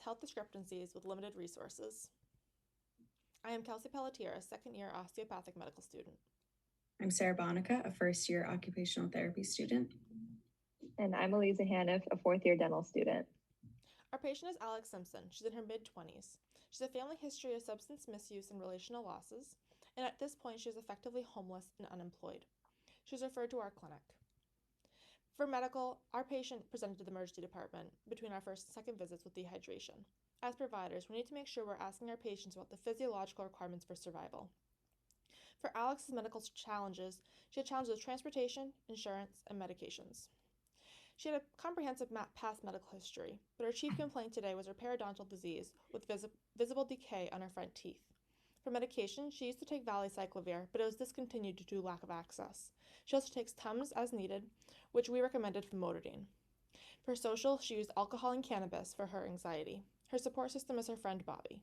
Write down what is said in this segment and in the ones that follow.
Health discrepancies with limited resources. I am Kelsey Pelletier, a second-year osteopathic medical student. I'm Sarah Bonica, a first-year occupational therapy student. And I'm Eliza Haniff, a fourth-year dental student. Our patient is Alex Simpson. She's in her mid-20s. She has a family history of substance misuse and relational losses, and at this point she is effectively homeless and unemployed. She was referred to our clinic. For medical, our patient presented to the emergency department between our first and second visits with dehydration. As providers, we need to make sure we're asking our patients about the physiological requirements for survival. For Alex's medical challenges, she had challenges with transportation, insurance, and medications. She had a comprehensive past medical history, but her chief complaint today was her periodontal disease with visible decay on her front teeth. For medication, she used to take valacyclovir, but it was discontinued due to lack of access. She also takes Tums as needed, which we recommended famotidine. For social, she used alcohol and cannabis for her anxiety. Her support system is her friend Bobby.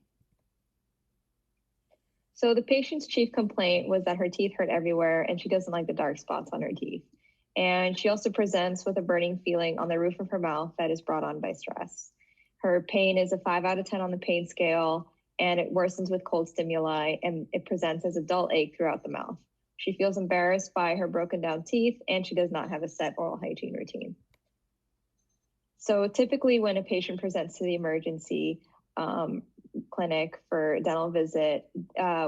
So the patient's chief complaint was that her teeth hurt everywhere and she doesn't like the dark spots on her teeth. And she also presents with a burning feeling on the roof of her mouth that is brought on by stress. Her pain is a 5 out of 10 on the pain scale, and it worsens with cold stimuli, and it presents as a dull ache throughout the mouth. She feels embarrassed by her broken down teeth, and she does not have a set oral hygiene routine. So typically when a patient presents to the emergency clinic for a dental visit,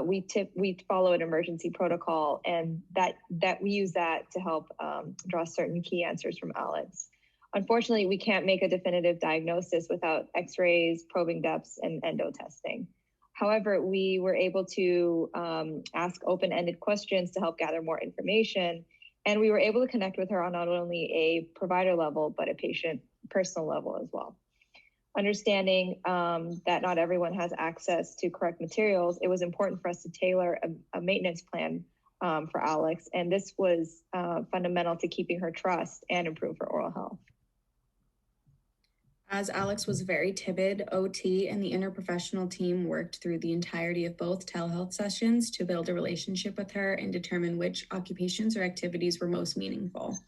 we follow an emergency protocol, and that we use that to help draw certain key answers from Alex. Unfortunately, we can't make a definitive diagnosis without x-rays, probing depths, and endo testing. However, we were able to ask open-ended questions to help gather more information, and we were able to connect with her on not only a provider level, but a patient personal level as well. Understanding that not everyone has access to correct materials, it was important for us to tailor a maintenance plan for Alex, and this was fundamental to keeping her trust and improve her oral health. As Alex was very timid, OT and the interprofessional team worked through the entirety of both telehealth sessions to build a relationship with her and determine which occupations or activities were most meaningful.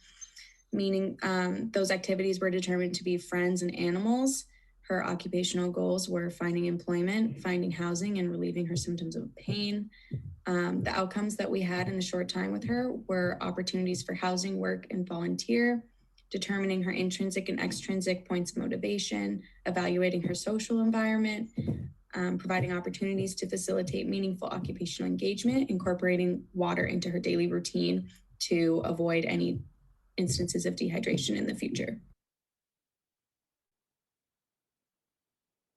Those activities were determined to be friends and animals. Her occupational goals were finding employment, finding housing, and relieving her symptoms of pain. The outcomes that we had in the short time with her were opportunities for housing, work, and volunteer, determining her intrinsic and extrinsic points of motivation, evaluating her social environment, providing opportunities to facilitate meaningful occupational engagement, incorporating water into her daily routine to avoid any instances of dehydration in the future.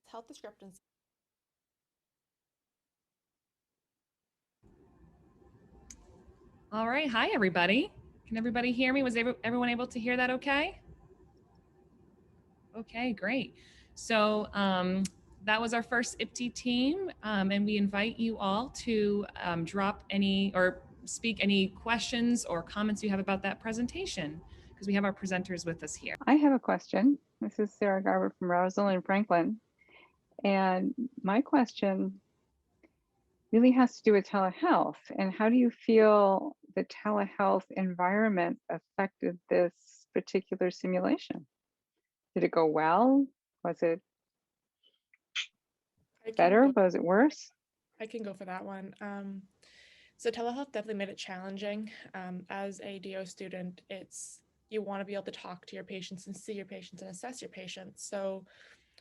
Health discrepancies. All right, hi everybody. Can everybody hear me? Was everyone able to hear that okay? Okay, great. So that was our first IPTE team, and we invite you all to drop any or speak any questions or comments you have about that presentation, because we have our presenters with us here. I have a question. This is Sarah Garber from Rosalind Franklin. And my question really has to do with telehealth. And how do you feel the telehealth environment affected this particular simulation? Did it go well? Was it better? Was it worse? I can go for that one. So telehealth definitely made it challenging. As a DO student, you want to be able to talk to your patients and see your patients and assess your patients. So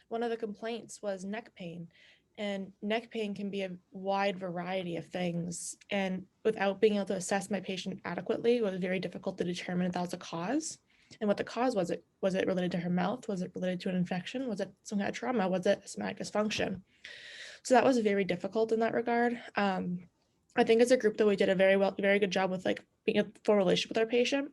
one of the complaints was neck pain, and neck pain can be a wide variety of things. And without being able to assess my patient adequately, it was very difficult to determine if that was a cause. And what the cause was. Was it related to her mouth? Was it related to an infection? Was it some kind of trauma? Was it a somatic dysfunction? So that was very difficult in that regard. I think as a group that we did a very good job with being a full relationship with our patient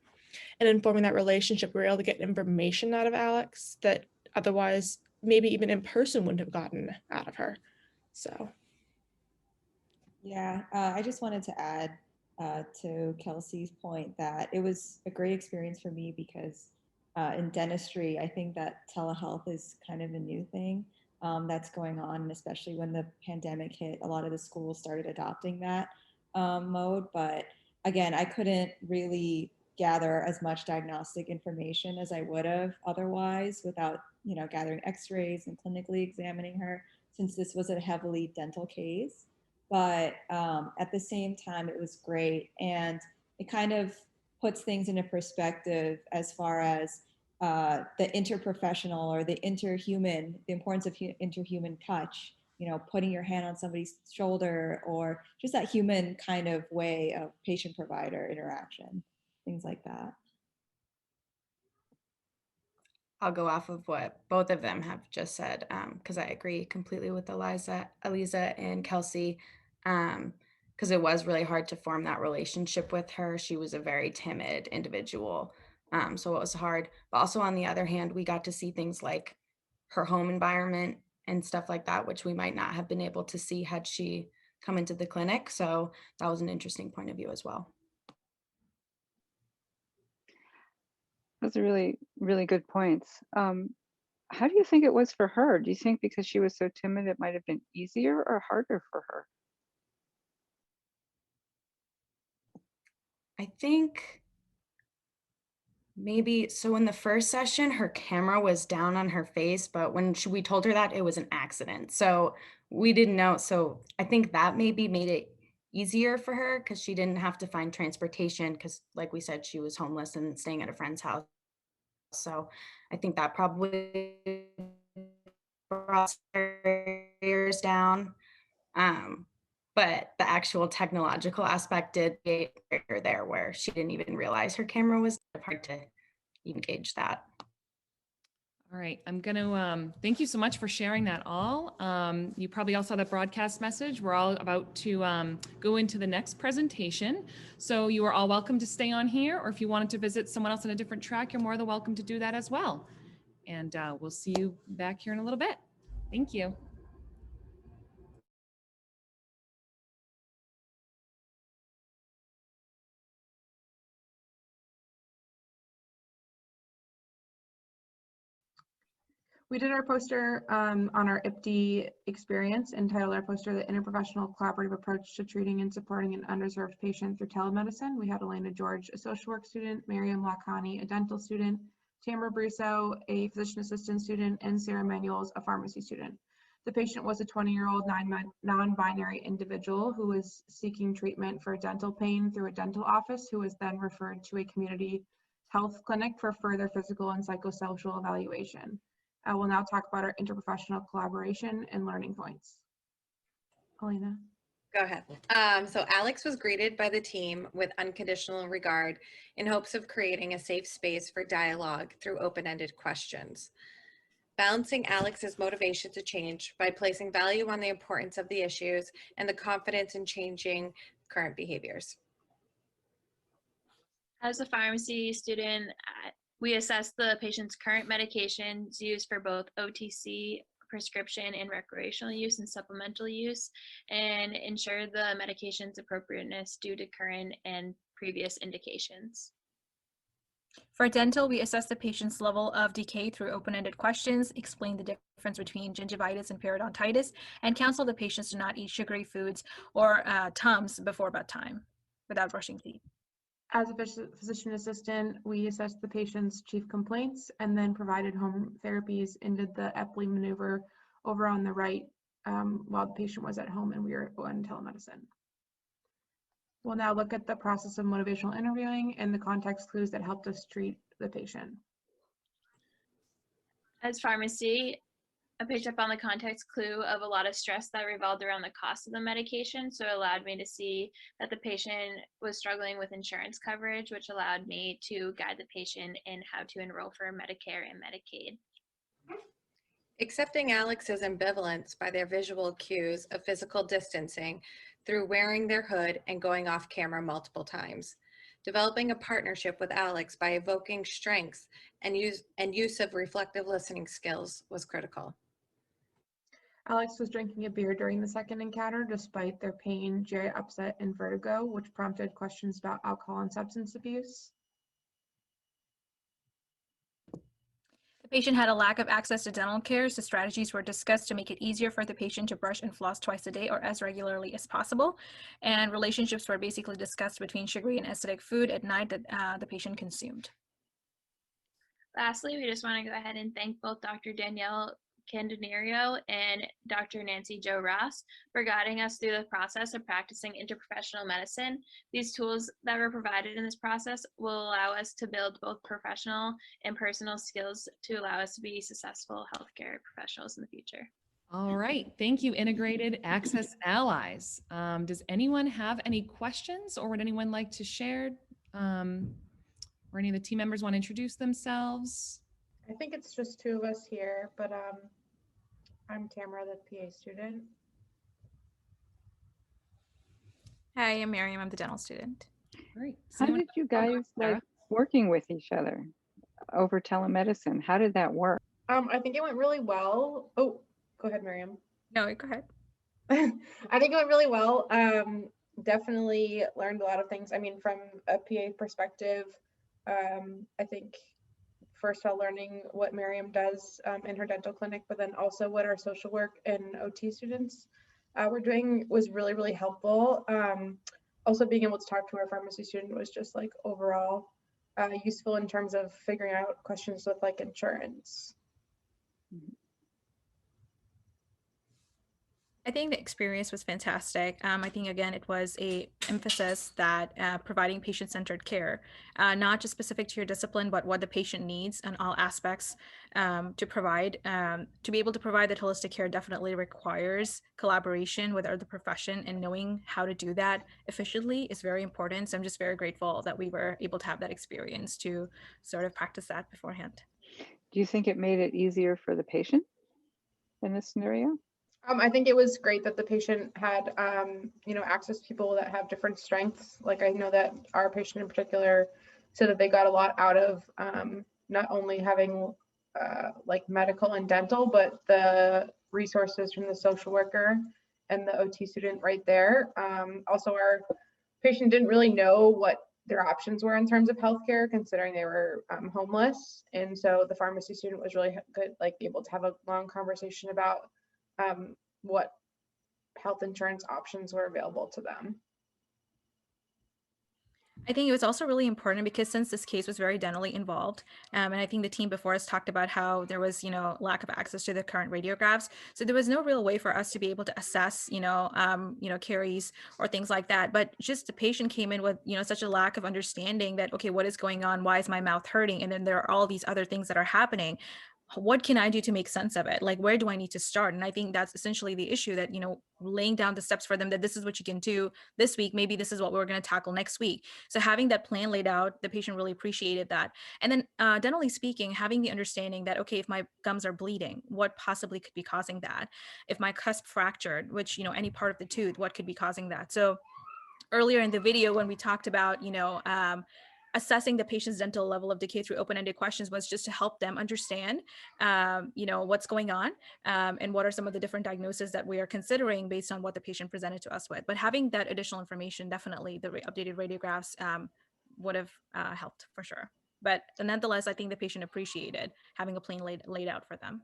and informing that relationship. We were able to get information out of Alex that otherwise maybe even in person wouldn't have gotten out of her. So. Yeah, I just wanted to add to Kelsey's point that it was a great experience for me because in dentistry, I think that telehealth is kind of a new thing that's going on, and especially when the pandemic hit, a lot of the schools started adopting that mode. But again, I couldn't really gather as much diagnostic information as I would have otherwise without, gathering x-rays and clinically examining her, since this was a heavily dental case. But at the same time, it was great. And it kind of puts things into perspective as far as the interprofessional or the importance of interhuman touch, putting your hand on somebody's shoulder, or just that human kind of way of patient-provider interaction, things like that. I'll go off of what both of them have just said, because I agree completely with Eliza and Kelsey, because it was really hard to form that relationship with her. She was a very timid individual, so it was hard. But also on the other hand, we got to see things like her home environment and stuff like that, which we might not have been able to see had she come into the clinic. So that was an interesting point of view as well. Those are really, really good points. How do you think it was for her? Do you think because she was so timid, it might have been easier or harder for her? I think maybe, so in the first session, her camera was down on her face, but when we told her that, it was an accident. So we didn't know. So I think that maybe made it easier for her because she didn't have to find transportation because, like we said, she was homeless and staying at a friend's house. So I think that probably brought her ears down. But the actual technological aspect did get her there where she didn't even realize her camera was hard to engage that. All right, I'm going to thank you so much for sharing that all. You probably all saw the broadcast message. We're all about to go into the next presentation. So you are all welcome to stay on here, or if you wanted to visit someone else on a different track, you're more than welcome to do that as well. And we'll see you back here in a little bit. Thank you. We did our poster on our IPD experience, entitled our poster, The Interprofessional Collaborative Approach to Treating and Supporting an Underserved Patient Through Telemedicine. We had Elena George, a social work student, Miriam Lakhani, a dental student, Tamara Brusso, a physician assistant student, and Sarah Manuels, a pharmacy student. The patient was a 20-year-old non-binary individual who was seeking treatment for dental pain through a dental office, who was then referred to a community health clinic for further physical and psychosocial evaluation. I will now talk about our interprofessional collaboration and learning points. Elena. Go ahead. So Alex was greeted by the team with unconditional regard in hopes of creating a safe space for dialogue through open-ended questions. Balancing Alex's motivation to change by placing value on the importance of the issues and the confidence in changing current behaviors. As a pharmacy student, we assess the patient's current medications used for both OTC, prescription, and recreational use and supplemental use, and ensure the medication's appropriateness due to current and previous indications. For dental, we assess the patient's level of decay through open-ended questions, explain the difference between gingivitis and periodontitis, and counsel the patients to not eat sugary foods or Tums before bedtime without brushing teeth. As a physician assistant, we assessed the patient's chief complaints and then provided home therapies and did the Epley maneuver over on the right while the patient was at home and we were on telemedicine. We'll now look at the process of motivational interviewing and the context clues that helped us treat the patient. As pharmacy, I picked up on the context clue of a lot of stress that revolved around the cost of the medication, so it allowed me to see that the patient was struggling with insurance coverage, which allowed me to guide the patient in how to enroll for Medicare and Medicaid. Accepting Alex's ambivalence by their visual cues of physical distancing through wearing their hood and going off camera multiple times. Developing a partnership with Alex by evoking strengths and use of reflective listening skills was critical. Alex was drinking a beer during the second encounter despite their pain, GI upset, and vertigo, which prompted questions about alcohol and substance abuse. The Patient had a lack of access to dental care, so strategies were discussed to make it easier for the patient to brush and floss twice a day or as regularly as possible. And relationships were basically discussed between sugary and acidic food at night that the patient consumed. Lastly, we just want to go ahead and thank both Dr. Danielle Candelario and Dr. Nancy Jo Ross for guiding us through the process of practicing interprofessional medicine. These tools that were provided in this process will allow us to build both professional and personal skills to allow us to be successful healthcare professionals in the future. All right, thank you, Integrated Access Allies. Does anyone have any questions, or would anyone like to share? Or any of the team members want to introduce themselves? I think it's just two of us here, but I'm Tamara, the PA student. Hi, I'm Miriam. I'm the dental student. Great. How did you guys like working with each other over telemedicine? How did that work? I think it went really well. Oh, go ahead, Miriam. No, go ahead. I think it went really well. Definitely learned a lot of things. I mean, from a PA perspective, I think first of all, learning what Miriam does in her dental clinic, but then also what our social work and OT students were doing was really, really helpful. Also being able to talk to our pharmacy student was just like overall useful in terms of figuring out questions with like insurance. I think the experience was fantastic. I think, again, it was a emphasis that providing patient-centered care, not just specific to your discipline, but what the patient needs and all aspects to provide. To be able to provide that holistic care definitely requires collaboration with other profession, and knowing how to do that efficiently is very important. So I'm just very grateful that we were able to have that experience to sort of practice that beforehand. Do you think it made it easier for the patient in this scenario? I think it was great that the patient had, access to people that have different strengths. Like I know that our patient in particular said that they got a lot out of not only having like medical and dental, but the resources from the social worker and the OT student right there. Also, our patient didn't really know what their options were in terms of healthcare, considering they were homeless. And so the pharmacy student was really good, like able to have a long conversation about what health insurance options were available to them. I think it was also really important because since this case was very dentally involved, and I think the team before us talked about how there was, lack of access to the current radiographs. So there was no real way for us to be able to assess, caries or things like that. But just the patient came in with, such a lack of understanding that, okay, what is going on? Why is my mouth hurting? And then there are all these other things that are happening. What can I do to make sense of it? Like, where do I need to start? And I think that's essentially the issue, that, laying down the steps for them, that this is what you can do this week. Maybe this is what we're going to tackle next week. So having that plan laid out, the patient really appreciated that. And then dentally speaking, having the understanding that, okay, if my gums are bleeding, what possibly could be causing that? If my cusp fractured, which, any part of the tooth, what could be causing that? So earlier in the video, when we talked about, assessing the patient's dental level of decay through open-ended questions, was just to help them understand, what's going on and what are some of the different diagnoses that we are considering based on what the patient presented to us with. But having that additional information, definitely the updated radiographs would have helped for sure. But nonetheless, I think the patient appreciated having a plan laid out for them.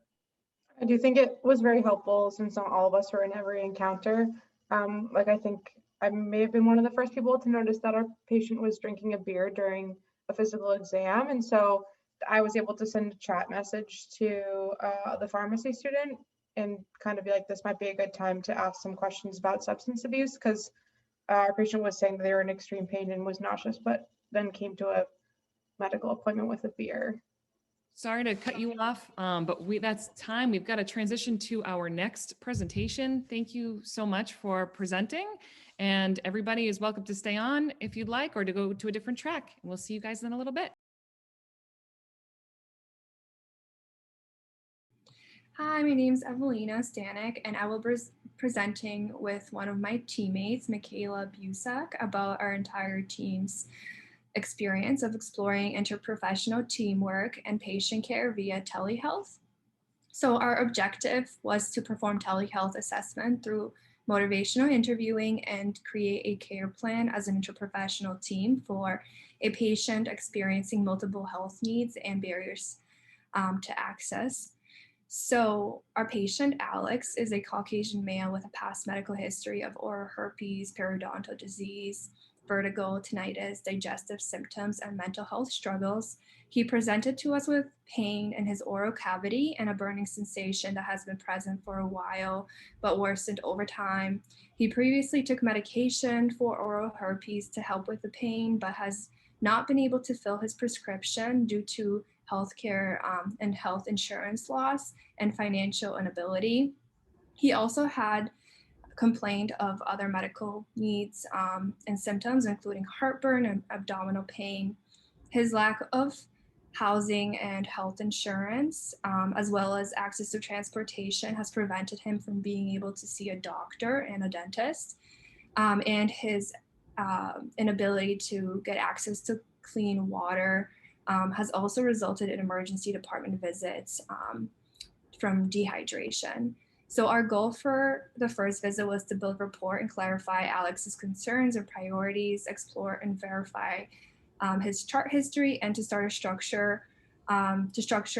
I do think it was very helpful, since not all of us were in every encounter. I think I may have been one of the first people to notice that our patient was drinking a beer during a physical exam. And so I was able to send a chat message to the pharmacy student and kind of be like, this might be a good time to ask some questions about substance abuse, because our patient was saying that they were in extreme pain and was nauseous, but then came to a medical appointment with a beer. Sorry to cut you off, but that's time. We've got to transition to our next presentation. Thank you so much for presenting, and everybody is welcome to stay on if you'd like, or to go to a different track. We'll see you guys in a little bit. Hi, my name is Evelina Stanek, and I will be presenting with one of my teammates, Michaela Busak, about our entire team's experience of exploring interprofessional teamwork and patient care via telehealth. So our objective was to perform telehealth assessment through motivational interviewing and create a care plan as an interprofessional team for a patient experiencing multiple health needs and barriers to access. So our patient, Alex, is a Caucasian male with a past medical history of oral herpes, periodontal disease, vertigo, tinnitus, digestive symptoms, and mental health struggles. He presented to us with pain in his oral cavity and a burning sensation that has been present for a while, but worsened over time. He previously took medication for oral herpes to help with the pain, but has not been able to fill his prescription due to healthcare and health insurance loss and financial inability. He also had complained of other medical needs and symptoms, including heartburn and abdominal pain. His lack of housing and health insurance, as well as access to transportation, has prevented him from being able to see a doctor and a dentist. And his inability to get access to clean water has also resulted in emergency department visits from dehydration. So our goal for the first visit was to build rapport and clarify Alex's concerns and priorities, explore and verify his chart history, and to structure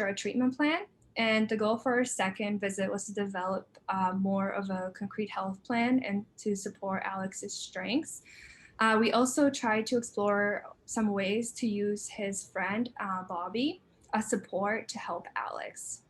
a treatment plan. And the goal for our second visit was to develop more of a concrete health plan and to support Alex's strengths. We also tried to explore some ways to use his friend, Bobby, as support to help Alex.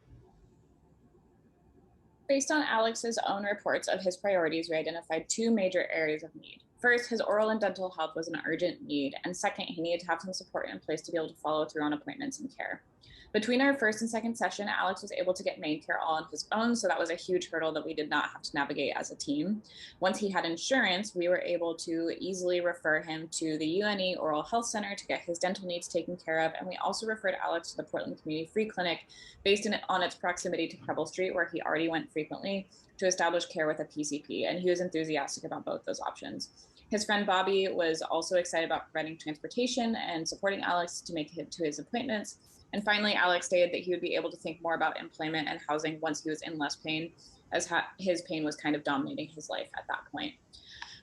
Based on Alex's own reports of his priorities, we identified two major areas of need. First, his oral and dental health was an urgent need, and second, he needed to have some support in place to be able to follow through on appointments and care. Between our first and second session, Alex was able to get main care all on his own, so that was a huge hurdle that we did not have to navigate as a team. Once he had insurance, we were able to easily refer him to the UNE Oral Health Center to get his dental needs taken care of, and we also referred Alex to the Portland Community Free Clinic based on its proximity to Preble Street, where he already went frequently, to establish care with a PCP, and he was enthusiastic about both those options. His friend Bobby was also excited about providing transportation and supporting Alex to make it to his appointments. And finally, Alex stated that he would be able to think more about employment and housing once he was in less pain, as his pain was kind of dominating his life at that point.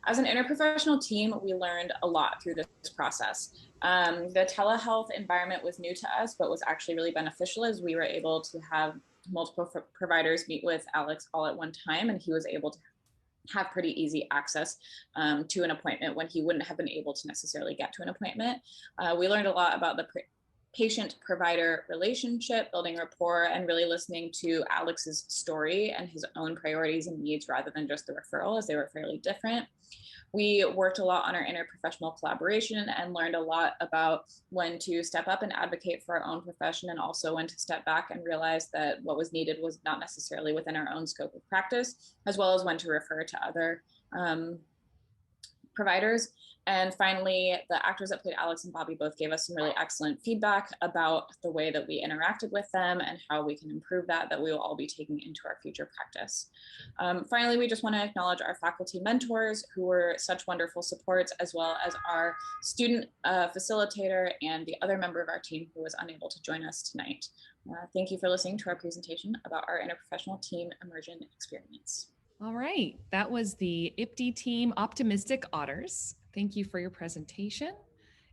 As an interprofessional team, we learned a lot through this process. The telehealth environment was new to us, but was actually really beneficial as we were able to have multiple providers meet with Alex all at one time, and he was able to have pretty easy access to an appointment when he wouldn't have been able to necessarily get to an appointment. We learned a lot about the patient-provider relationship, building rapport, and really listening to Alex's story and his own priorities and needs rather than just the referral, as they were fairly different. We worked a lot on our interprofessional collaboration and learned a lot about when to step up and advocate for our own profession, and also when to step back and realize that what was needed was not necessarily within our own scope of practice, as well as when to refer to other providers. And finally, the actors that played Alex and Bobby both gave us some really excellent feedback about the way that we interacted with them and how we can improve that we will all be taking into our future practice. Finally, we just want to acknowledge our faculty mentors who were such wonderful supports, as well as our student facilitator and the other member of our team who was unable to join us tonight. Thank you for listening to our presentation about our Interprofessional Team Immersion experience. All right, that was the IPTE team Optimistic Otters. Thank you for your presentation.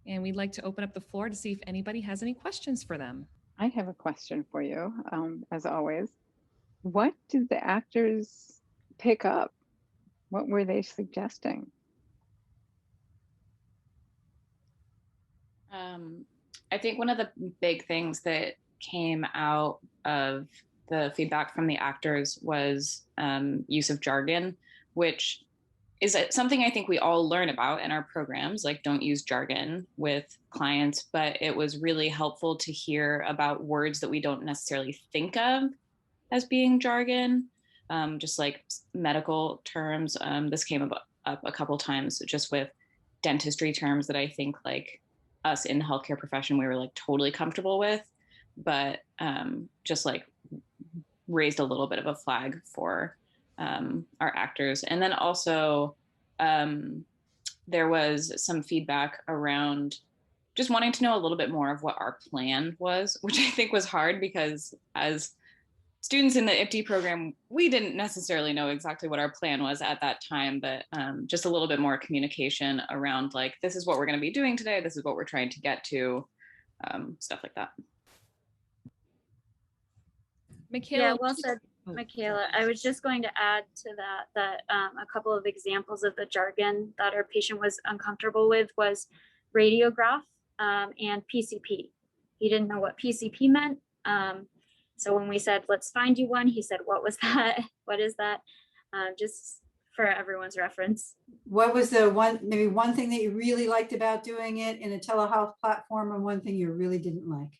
And we'd like to open up the floor to see if anybody has any questions for them. I have a question for you, as always. What did the actors pick up? What were they suggesting? I think one of the big things that came out of the feedback from the actors was use of jargon, which is something I think we all learn about in our programs, like don't use jargon with clients, but it was really helpful to hear about words that we don't necessarily think of as being jargon, just like medical terms. This came up a couple times just with dentistry terms that I think like us in the healthcare profession, we were like totally comfortable with, but just like raised a little bit of a flag for our actors. And then also there was some feedback around just wanting to know a little bit more of what our plan was, which I think was hard because as students in the IPTE program, we didn't necessarily know exactly what our plan was at that time, but just a little bit more communication around like, this is what we're going to be doing today. This is what we're trying to get to, stuff like that. Michaela. Yeah, well said, Michaela. I was just going to add to that a couple of examples of the jargon that our patient was uncomfortable with was radiograph and PCP. He didn't know what PCP meant. So when we said, let's find you one, he said, what was that? What is that? Just for everyone's reference. What was maybe one thing that you really liked about doing it in a telehealth platform and one thing you really didn't like?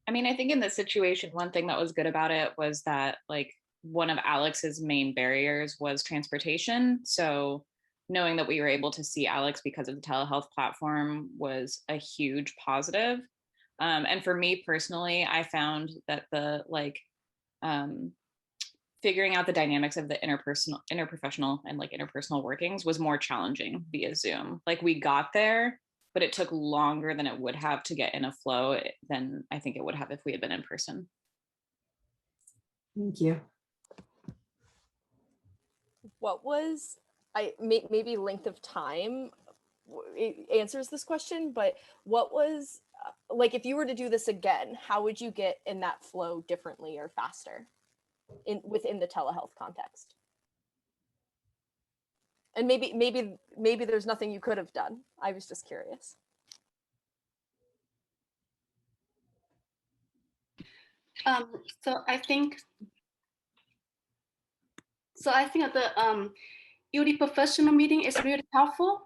I mean, I think in this situation, one thing that was good about it was that like one of Alex's main barriers was transportation. So knowing that we were able to see Alex because of the telehealth platform was a huge positive. And for me personally, I found that the figuring out the dynamics of the interprofessional and like interpersonal workings was more challenging via Zoom. Like we got there, but it took longer than it would have to get in a flow than I think it would have if we had been in person. Thank you. What was, maybe length of time answers this question, but what was, like if you were to do this again, how would you get in that flow differently or faster within the telehealth context? And maybe there's nothing you could have done. I was just curious. So I think the uniprofessional meeting is really helpful.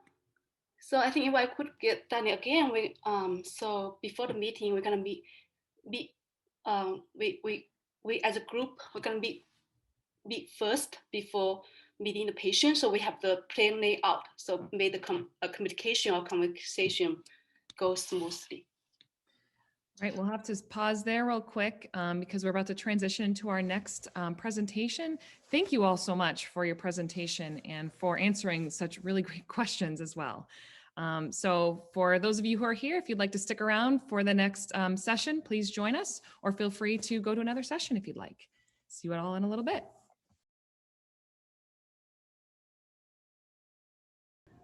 So I think if I could get done again, so before the meeting, we're gonna we as a group, we're gonna meet first before meeting the patient. So we have the plan laid out. So make the communication or conversation go smoothly. All right, we'll have to pause there real quick because we're about to transition into our next presentation. Thank you all so much for your presentation and for answering such really great questions as well. So for those of you who are here, if you'd like to stick around for the next session, please join us or feel free to go to another session if you'd like. See you all in a little bit.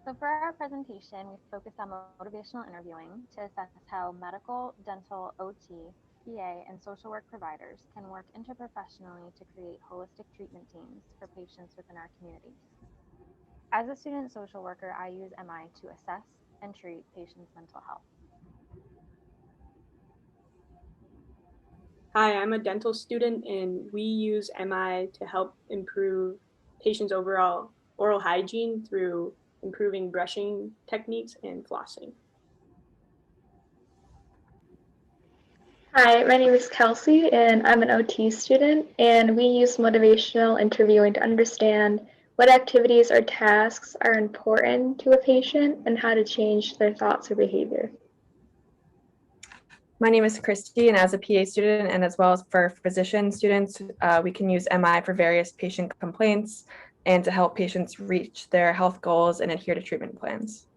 So for our presentation, we focused on motivational interviewing to assess how medical, dental, OT, PA, and social work providers can work interprofessionally to create holistic treatment teams for patients within our communities. As a student social worker, I use MI to assess and treat patients' mental health. Hi, I'm a dental student and we use MI to help improve patients' overall oral hygiene through improving brushing techniques and flossing. Hi, my name is Kelsey and I'm an OT student, and we use motivational interviewing to understand what activities or tasks are important to a patient and how to change their thoughts or behavior. My name is Christy, and as a PA student and as well as for physician students, we can use MI for various patient complaints and to help patients reach their health goals and adhere to treatment plans.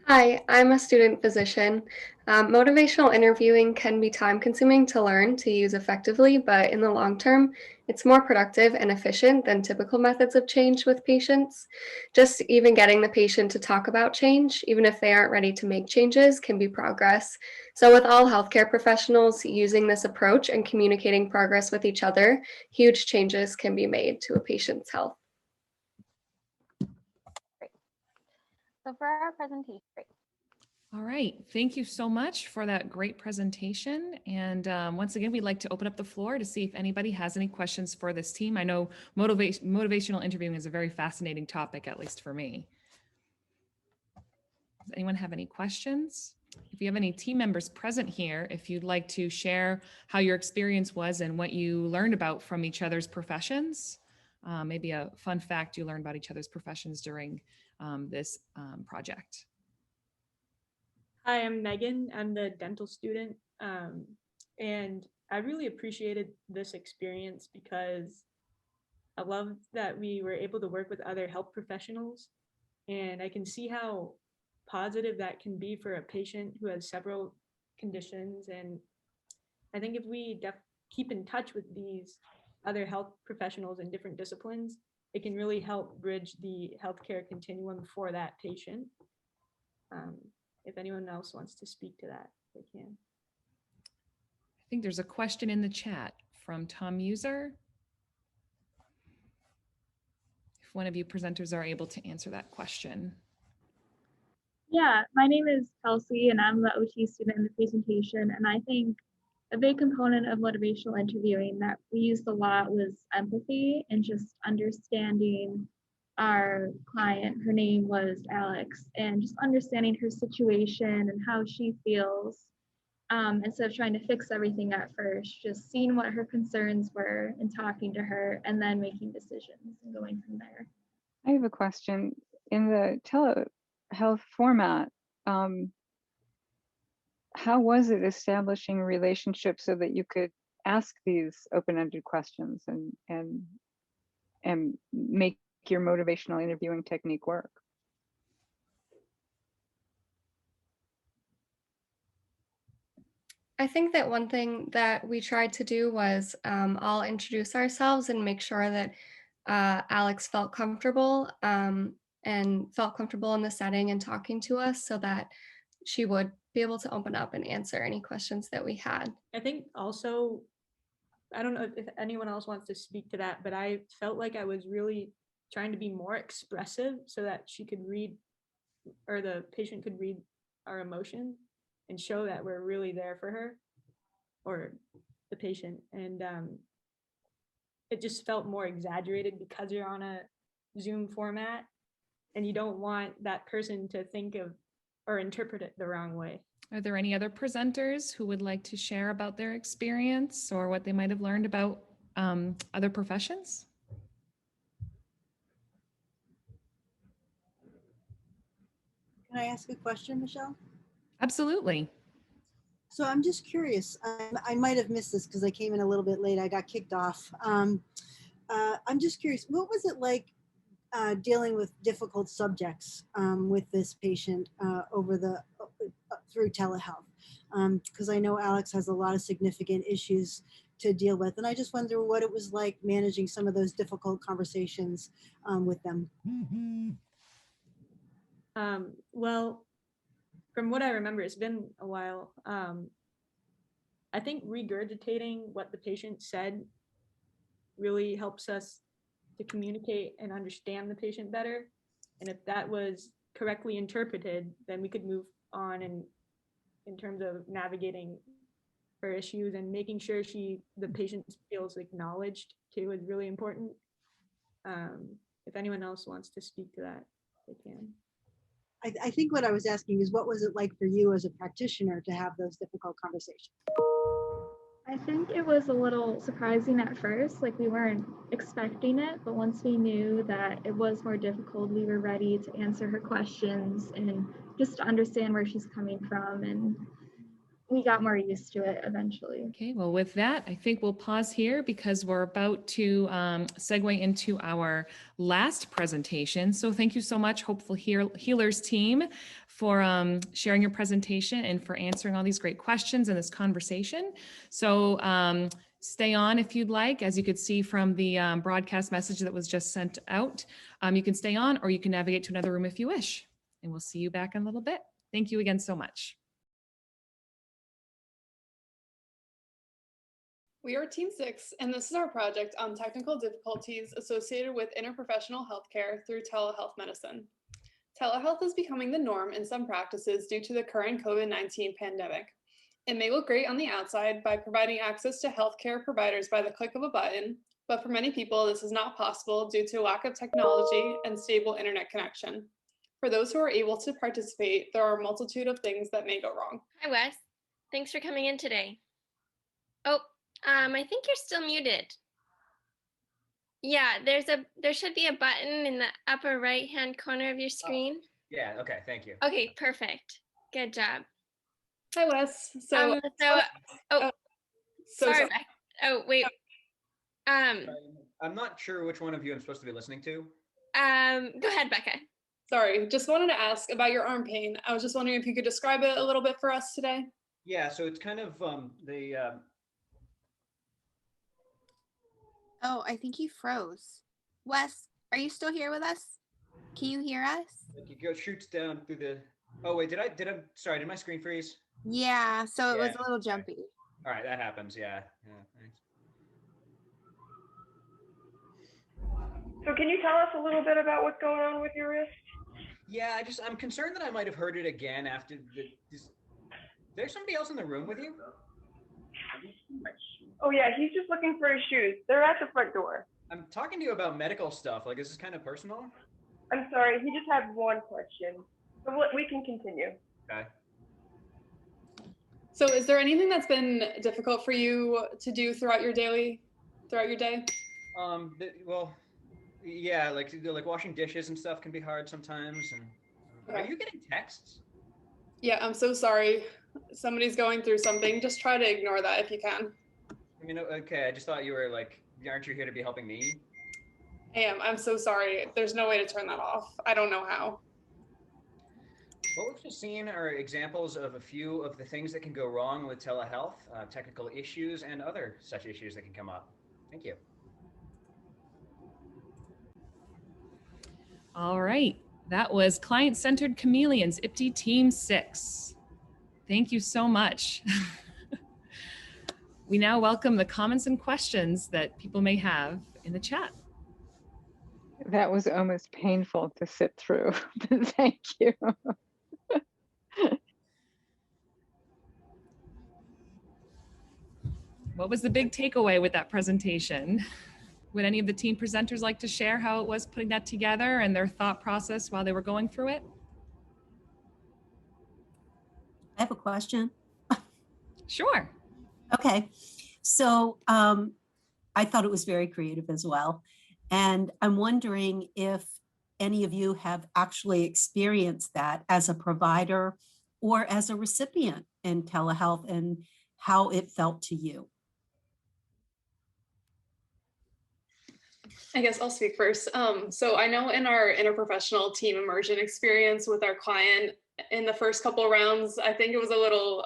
Hi, I'm a student physician. Motivational interviewing can be time-consuming to learn to use effectively, but in the long term, it's more productive and efficient than typical methods of change with patients. Just even getting the patient to talk about change, even if they aren't ready to make changes, can be progress. So with all healthcare professionals using this approach and communicating progress with each other, huge changes can be made to a patient's health. So for our presentation, All right, thank you so much for that great presentation. And once again, we'd like to open up the floor to see if anybody has any questions for this team. I know motivational interviewing is a very fascinating topic, at least for me. Does anyone have any questions? If you have any team members present here, if you'd like to share how your experience was and what you learned about from each other's professions, maybe a fun fact you learned about each other's professions during this project. Hi, I'm Megan. I'm the dental student. And I really appreciated this experience because I love that we were able to work with other health professionals. And I can see how positive that can be for a patient who has several conditions. And I think if we keep in touch with these other health professionals in different disciplines, it can really help bridge the healthcare continuum for that patient. If anyone else wants to speak to that, they can. I think there's a question in the chat from Tom User. If one of you presenters are able to answer that question. Yeah, my name is Kelsey and I'm the OT student in the presentation. And I think a big component of motivational interviewing that we used a lot was empathy and just understanding our client. Her name was Alex, and just understanding her situation and how she feels. Instead of trying to fix everything at first, just seeing what her concerns were and talking to her and then making decisions and going from there. I have a question. In the telehealth format, how was it establishing a relationship so that you could ask these open-ended questions and make your motivational interviewing technique work? I think that one thing that we tried to do was all introduce ourselves and make sure that Alex felt comfortable and felt comfortable in the setting and talking to us so that she would be able to open up and answer any questions that we had. I think also, I don't know if anyone else wants to speak to that, but I felt like I was really trying to be more expressive so that she could read, or the patient could read our emotion and show that we're really there for her or the patient. And it just felt more exaggerated because you're on a Zoom format and you don't want that person to think of or interpret it the wrong way. Are there any other presenters who would like to share about their experience or what they might have learned about other professions? Can I ask a question, Michelle? Absolutely. So I'm just curious. I might have missed this because I came in a little bit late. I got kicked off. I'm just curious. What was it like dealing with difficult subjects with this patient through telehealth? Because I know Alex has a lot of significant issues to deal with, and I just wonder what it was like managing some of those difficult conversations with them. Well, from what I remember, it's been a while. I think regurgitating what the patient said really helps us to communicate and understand the patient better. And if that was correctly interpreted, then we could move on in terms of navigating her issues and making sure the patient feels acknowledged too is really important. If anyone else wants to speak to that, they can. I think what I was asking is, what was it like for you as a practitioner to have those difficult conversations? I think it was a little surprising at first, like we weren't expecting it, but once we knew that it was more difficult, we were ready to answer her questions and just to understand where she's coming from, and we got more used to it eventually. Okay, well with that, I think we'll pause here because we're about to segue into our last presentation. So thank you so much, Hopeful Healers team, for sharing your presentation and for answering all these great questions in this conversation. So stay on if you'd like. As you could see from the broadcast message that was just sent out, you can stay on or you can navigate to another room if you wish. And we'll see you back in a little bit. Thank you again so much. We are Team 6, and this is our project on technical difficulties associated with interprofessional healthcare through telehealth medicine. Telehealth is becoming the norm in some practices due to the current COVID-19 pandemic. It may look great on the outside by providing access to healthcare providers by the click of a button, but for many people, this is not possible due to lack of technology and stable internet connection. For those who are able to participate, there are a multitude of things that may go wrong. Hi, Wes. Thanks for coming in today. Oh, I think you're still muted. Yeah, there should be a button in the upper right-hand corner of your screen. Yeah, okay, thank you. Okay, perfect. Good job. Hi, Wes. Sorry. Beck. Oh, wait. I'm not sure which one of you I'm supposed to be listening to. Go ahead, Becca. Sorry, just wanted to ask about your arm pain. I was just wondering if you could describe it a little bit for us today. Yeah, so it's kind of Oh, I think you froze. Wes, are you still here with us? Can you hear us? like it shoots down through the. Oh wait, sorry, did my screen freeze? Yeah, so it was a little jumpy. All right, that happens. Yeah. Thanks. So can you tell us a little bit about what's going on with your wrist? Yeah, I'm concerned that I might have heard it again after there's somebody else in the room with you? Oh yeah, he's just looking for his shoes. They're at the front door. I'm talking to you about medical stuff. Like, is this kind of personal? I'm sorry, he just had one question. So we can continue. Okay. So is there anything that's been difficult for you to do throughout your day? Well, yeah, like washing dishes and stuff can be hard sometimes. And Okay. Are you getting texts? Yeah, I'm so sorry. Somebody's going through something. Just try to ignore that if you can. I mean, okay, I just thought you were like, aren't you here to be helping me? I am. I'm so sorry. There's no way to turn that off. I don't know how. What we've just seen are examples of a few of the things that can go wrong with telehealth, technical issues, and other such issues that can come up. Thank you. All right, that was Client-Centered Chameleons, IPTE Team 6. Thank you so much. We now welcome the comments and questions that people may have in the chat. That was almost painful to sit through, but thank you. What was the big takeaway with that presentation? Would any of the team presenters like to share how it was putting that together and their thought process while they were going through it? I have a question. Sure. Okay. So I thought it was very creative as well. And I'm wondering if any of you have actually experienced that as a provider or as a recipient in telehealth and how it felt to you. I guess I'll speak first. So I know in our interprofessional team immersion experience with our client in the first couple of rounds, I think it was a little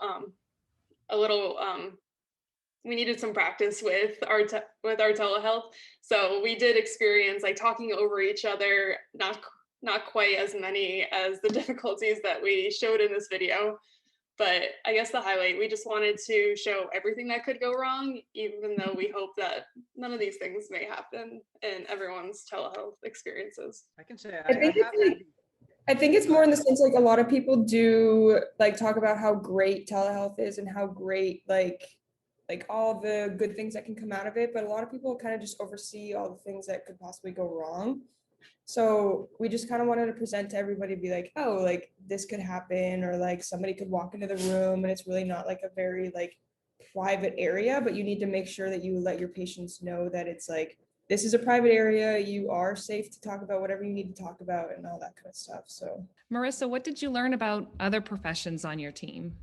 we needed some practice with our telehealth. So we did experience like talking over each other, not quite as many as the difficulties that we showed in this video. But I guess the highlight, we just wanted to show everything that could go wrong, even though we hope that none of these things may happen in everyone's telehealth experiences. I can say I think it's more in the sense like a lot of people do like talk about how great telehealth is and how great like all the good things that can come out of it, but a lot of people kind of just oversee all the things that could possibly go wrong. So we just kind of wanted to present to everybody, be like, oh, like this could happen, or like somebody could walk into the room and it's really not like a very like private area, but you need to make sure that you let your patients know that it's like, this is a private area, you are safe to talk about whatever you need to talk about and all that kind of stuff. So Marissa, what did you learn about other professions on your team?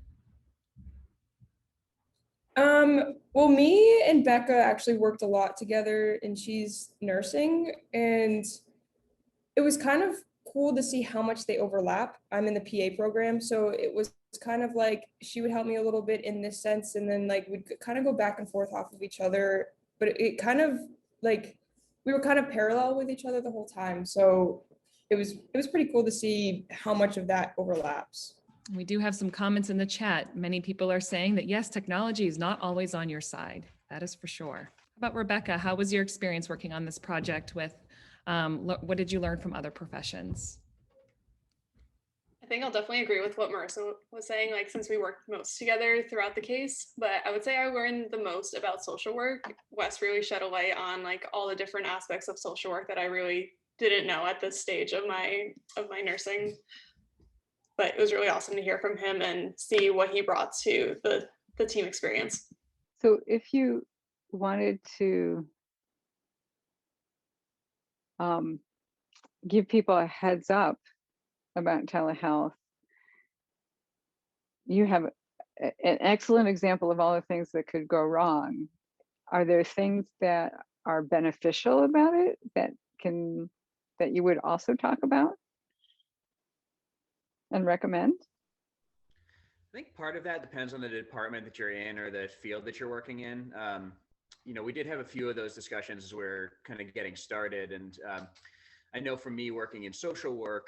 Well, me and Becca actually worked a lot together, and she's nursing, and it was kind of cool to see how much they overlap. I'm in the PA program, so it was kind of like she would help me a little bit in this sense, and then like we'd kind of go back and forth off of each other, but it kind of like we were kind of parallel with each other the whole time. So it was pretty cool to see how much of that overlaps. We do have some comments in the chat. Many people are saying that yes, technology is not always on your side. That is for sure. How about Rebecca? How was your experience working on this project with, what did you learn from other professions? I think I'll definitely agree with what Marissa was saying, like since we worked most together throughout the case, but I would say I learned the most about social work. Wes really shed a light on like all the different aspects of social work that I really didn't know at this stage of my nursing. But it was really awesome to hear from him and see what he brought to the team experience. So if you wanted to give people a heads up about telehealth, you have an excellent example of all the things that could go wrong. Are there things that are beneficial about it that you would also talk about and recommend? I think part of that depends on the department that you're in or the field that you're working in. You know, we did have a few of those discussions as we're kind of getting started. And I know for me working in social work,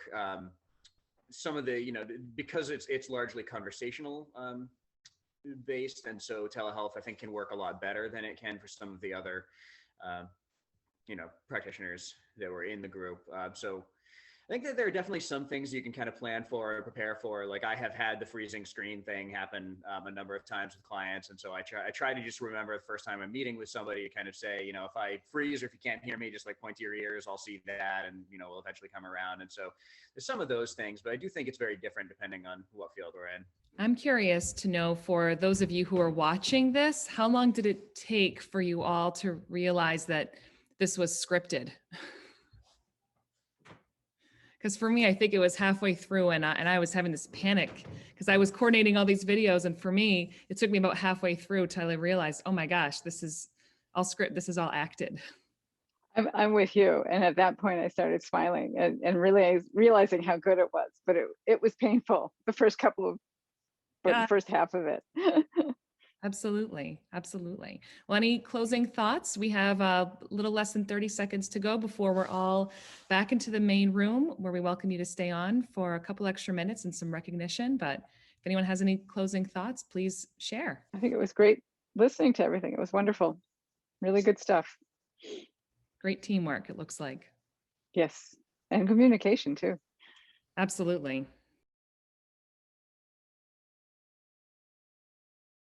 some of the, you know, because it's largely conversational based. And so telehealth, I think, can work a lot better than it can for some of the other, practitioners that were in the group. So I think that there are definitely some things you can kind of plan for and prepare for. Like I have had the freezing screen thing happen a number of times with clients. And so I try to just remember the first time I'm meeting with somebody to kind of say, if I freeze or if you can't hear me, just like point to your ears, I'll see that, and, we'll eventually come around. And so there's some of those things, but I do think it's very different depending on what field we're in. I'm curious to know, for those of you who are watching this, how long did it take for you all to realize that this was scripted? Because for me, I think it was halfway through, and I was having this panic because I was coordinating all these videos. And for me, it took me about halfway through till I realized, oh my gosh, this is all script. This is all acted. I'm with you. And at that point, I started smiling and really realizing how good it was. But it was painful the first the first half of it. Absolutely. Absolutely. Well, any closing thoughts? We have a little less than 30 seconds to go before we're all back into the main room, where we welcome you to stay on for a couple extra minutes and some recognition. But if anyone has any closing thoughts, please share. I think it was great listening to everything. It was wonderful. Really good stuff. Great teamwork, it looks like. Yes. And communication too. Absolutely.